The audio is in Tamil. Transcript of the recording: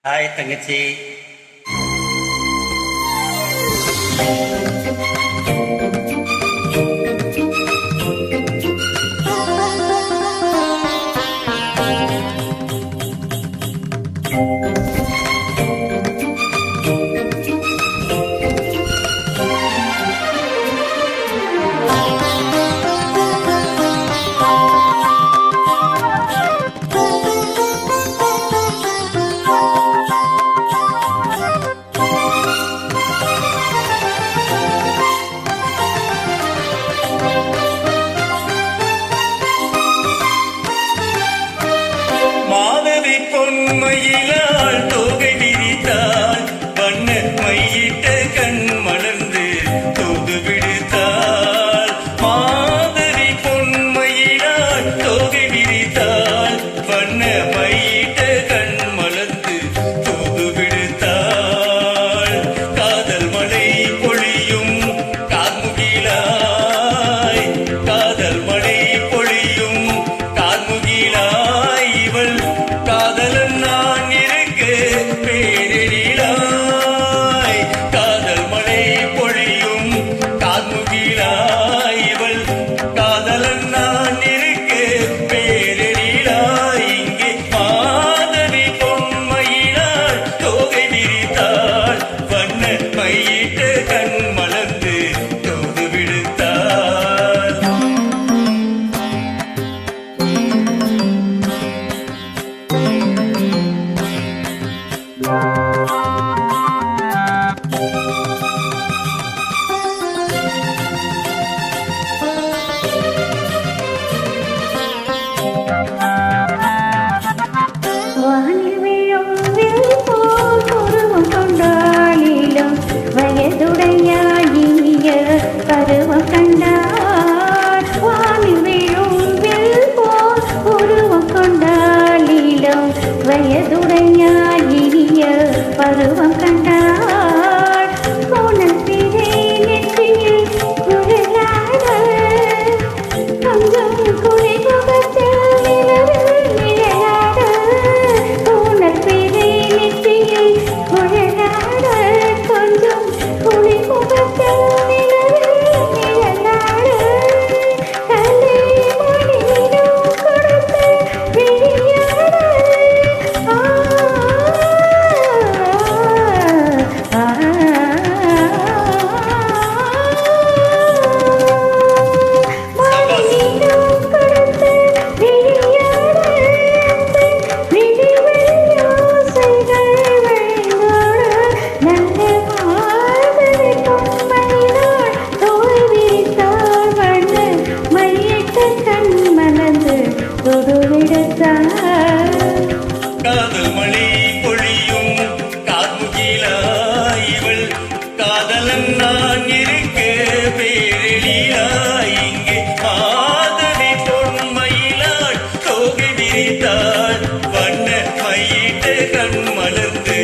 ஹாய் தங்கச்சி. பொன்மையிலாள் தோகை விரித்தாள், வண்ண மையிட்ட கண் மலர்ந்து தூது விடுத்தாள். மாதவி பொன்மையிலாள் தோகை விரித்தாள், வண்ண மையிட்ட கண் மலர்ந்து தூது விடுத்தாள். காதல் மழை பொழியும் கார்முகிலாய், காதல் மழை பொழியும் கார்முகிலாய், இவள் காதலன் நான் இருக்க பேரெழிலாய். காதல் மழை பொழியும் கார்முகிலாய், இவள் காதலன் நான் இருக்க பேரெழிலாய். இங்கே மாதவி பொன்மையிலாள் தோகை விரித்தாள், வண்ண மையிட்ட கண் மலர்ந்து தூது விடுத்தாள். வானில் விழும் வில் போல் உருவம் கொண்டாளிலும் வயதுடையாகிய பருவம் கண்டார். வானில் விழும் வில் போல் உருவம் கொண்டாளிலும் வயதுடையாகிய பருவம் கண்டார். கோணல் பிறை நெற்றியில் குழலாட கொஞ்சம் குழி முகத்தில் நிலவில் நிழலாட. கோணல் பிறை நெற்றியில் குழலாட கொஞ்சம் குழி முகத்தில் நிலவில் நிழலாட. கலை மணியிடம் கொடுத்த விழியாட. காதல் மழை பொழியும் கார்முகிலாய், இவள் காதலன் நான் இருக்க பேரெழிலாய். இங்கே மாதவி பொன்மையிலாள் தோகை விரித்தாள், வண்ண மையிட்ட கண் மலர்ந்து